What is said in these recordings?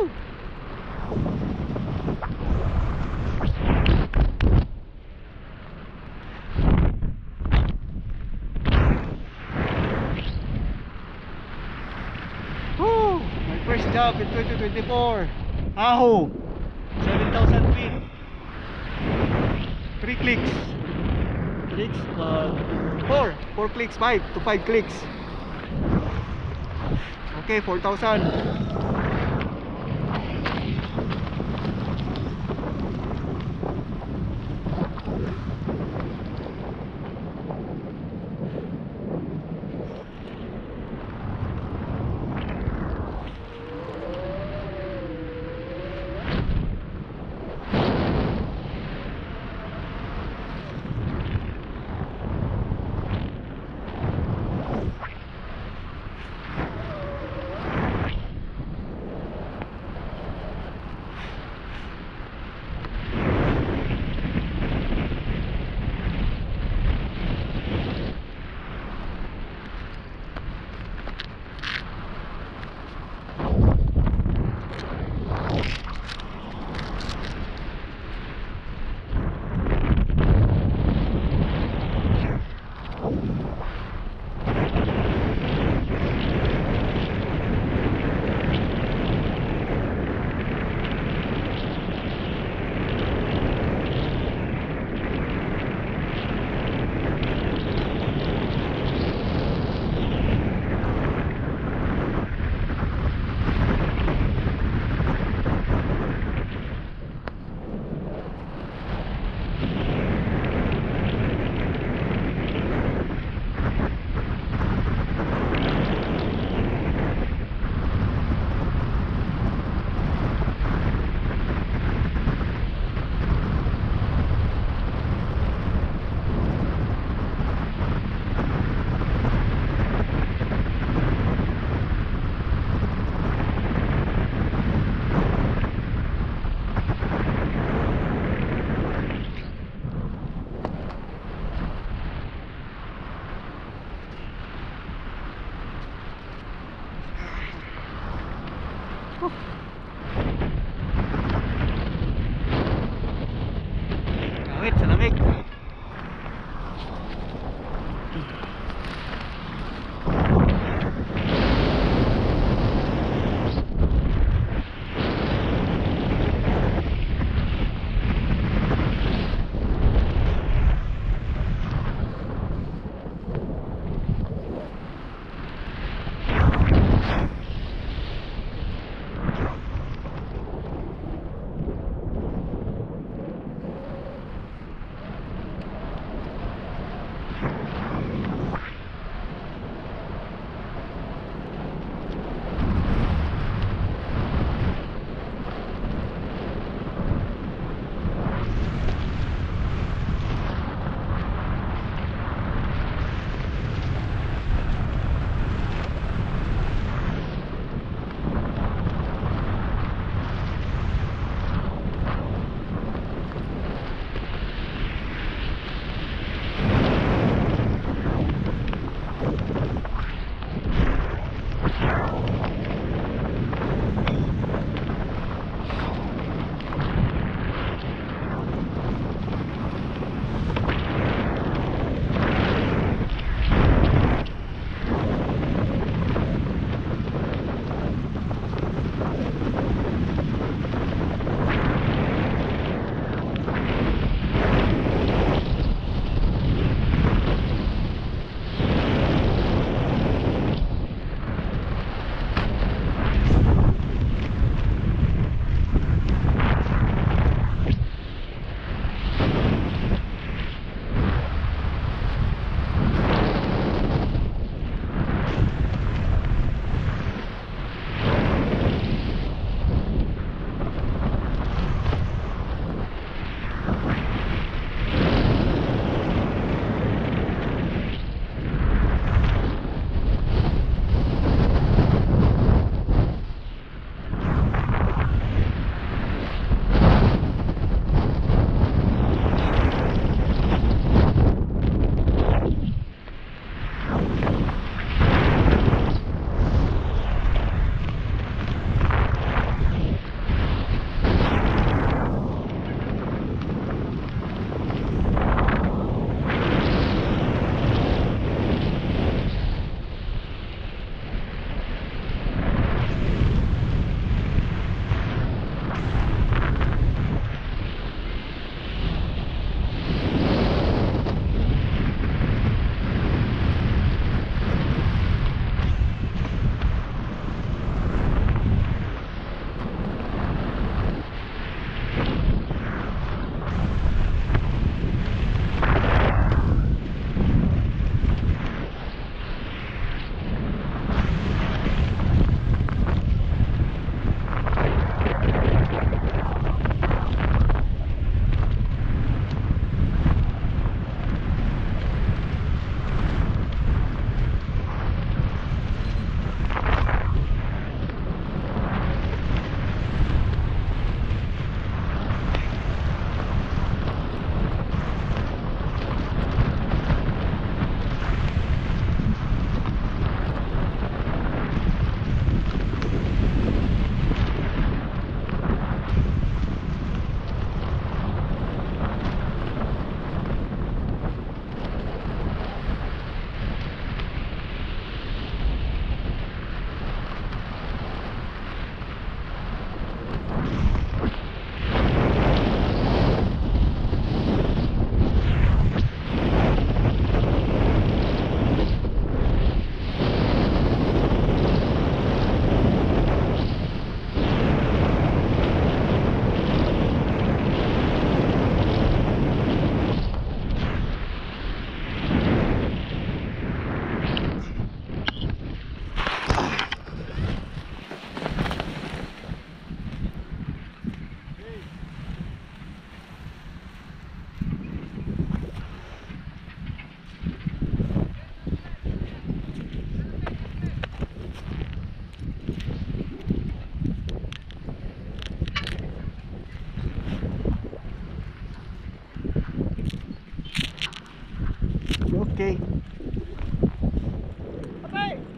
My first job in 2024. Aho, 7,000 feet. 3 clicks. Clicks, 4 clicks, 5 to 5 clicks. Okay, 4,000. Langit sa lamig.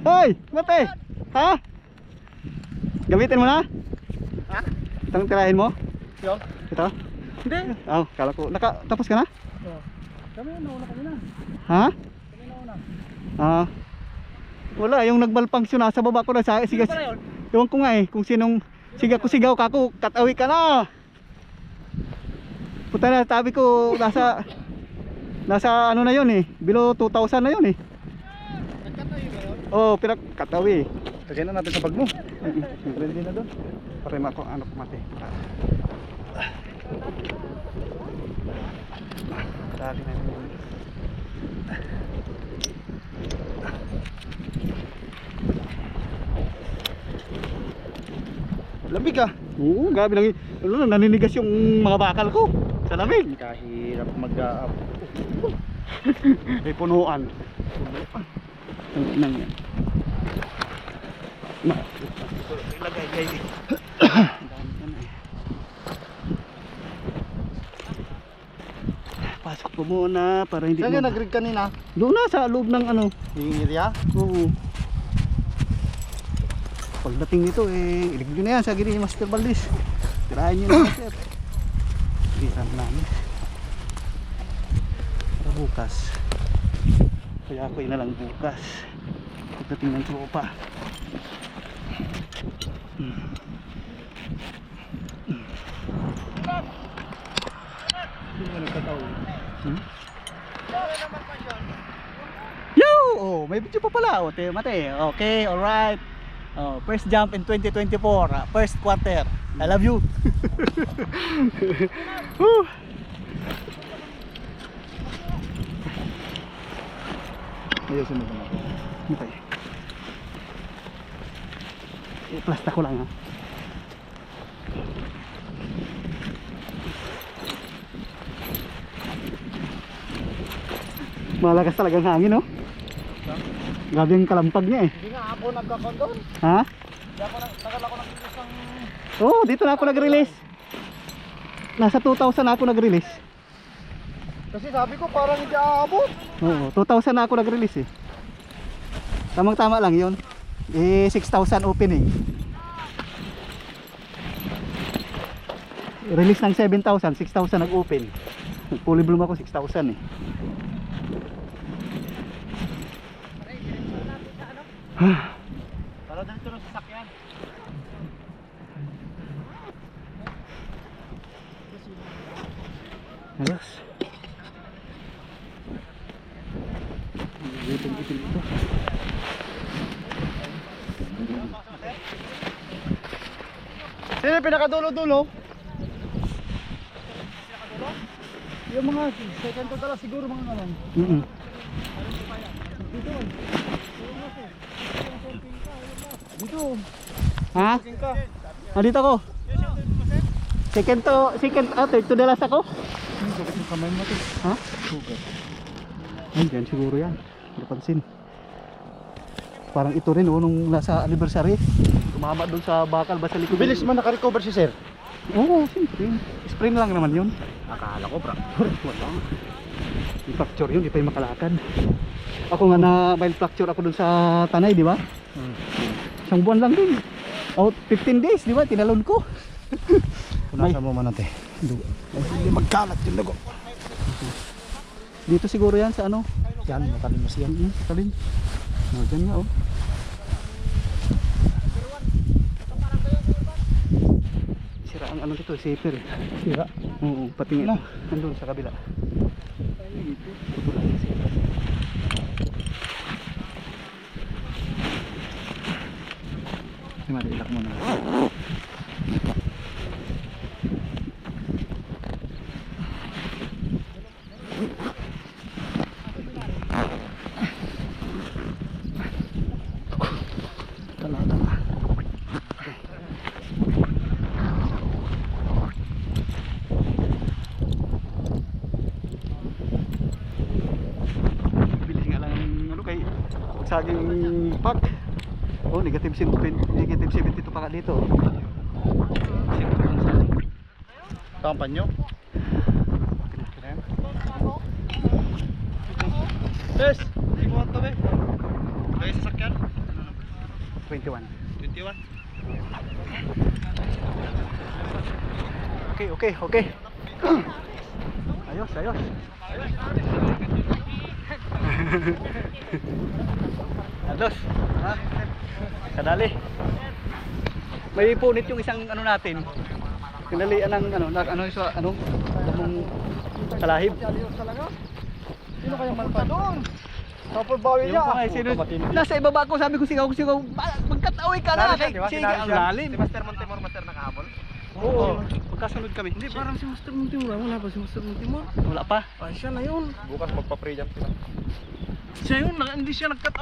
Hoy, mate. Ha? Gamitin mo na? Ha? Itong tirahin mo? Yo. Ito? Hindi. Oh, kala ko. Tapos ka na? Kami nauna kami na. Ha? Kami nauna. Ah. Wala, yung nagbalpangsyon nasa baba ko na sa Sino sigas. pala yun? Ewan ko nga eh, kung sinong sigaw kako, katawi ka na. Puta na, tabi ko nasa ano na yun eh, below 2,000 na yun eh. Nagkatayo ba yun? Oh, katawi. Lagyan na natin sa bag mo. Ready na doon. Pare ako ano mati. Dali na yun. Lamig ah. Oo, gabi lang. Ano, naninigas yung mga bakal ko sa lamig. Kahirap May punuan. Ang inang yan. Ilagay kay. Pasok ko muna para hindi Saan ka nag-rig kanina? Doon na sa loob ng ano. Yung area? Oo. Pagdating nito eh, iligid nyo na yan sa gini Master Valdez. Tirahin nyo na yan, sir. Bilisan namin. Para bukas. Kaya ako na lang bukas. Pagdating ng tropa. Yo! Oh, may video pa pala. O, mate. Okay, alright. Oh, first jump in 2024. First quarter. I love you. Woo! Ayusin mo naman. Okay. I-plasta ko lang ha. Malakas talagang hangin, no? Grabe yung kalampag niya eh. Hindi nga ako nagkakondon. Ha? Hindi ako tagal ako nag-release ng... Oo, dito na ako nag-release. Nasa 2,000 na ako nag-release. Kasi sabi ko parang hindi aabot. Oo, 2,000 na ako nag-release eh. Tamang-tama lang yun. Eh, 6,000 opening. Release ng 7,000, 6,000 nag-open. Fully bloom ako, 6,000 eh. Para dito ng sasakyan. Alas. Itim ito. Sino yung pinakadulo-dulo? Yung mga second to dala siguro mga ganun. Dito. Ha? Ka. Ah, dito ako. Second third to the last ako. Sugat yung kamay mo to. Ha? Sugat. Ay, yan siguro yan. Napansin. Parang ito rin, nung nasa anniversary. Tumama doon sa bakal ba sa likod. Bilis man naka-recover si sir. Oo, siyempre. Sprain lang naman yun. Akala ko fracture. Wala. Yung fracture yun, di pa yung makalakad. Ako nga na mild fracture ako doon sa Tanay, di ba? Isang buwan lang din. Out 15 days, di ba? Tinalon ko. Punasan mo man natin. Hindi magkalat yung dugo. Dito siguro yan sa ano? Yan, matalimos yan. Talin. No, dyan nga oh. Sira ang ano dito, safer eh. Sira. Oo, patingin. Nandun sa kabila. Putulan yung safer. Ilak mo na. Bilis nga lang ano kay saging pack. Oh, negative 72 pa ka dito. Kampan nyo? Yes. Hindi mo ito eh. May sasakyan? 21. 21. Okay. Ayos. Ados. Ha? Kadali. May punit yung isang ano natin. Kinalian ng damong kalahib. Sino kayang malpa doon? Tapos bawi Yung pa sino, nasa ibaba ko, sabi ko sigaw, magkataway ka na. Sige, ang lalim. Si Master Montemor, Master nakahabol? Oo, magkasunod kami. Hindi, parang si Master Montemor. Wala ba si Master Montemor? Wala pa. Ah, siya na yun. Bukas magpa-pre jump sila. Siya yun, hindi siya nagkataon.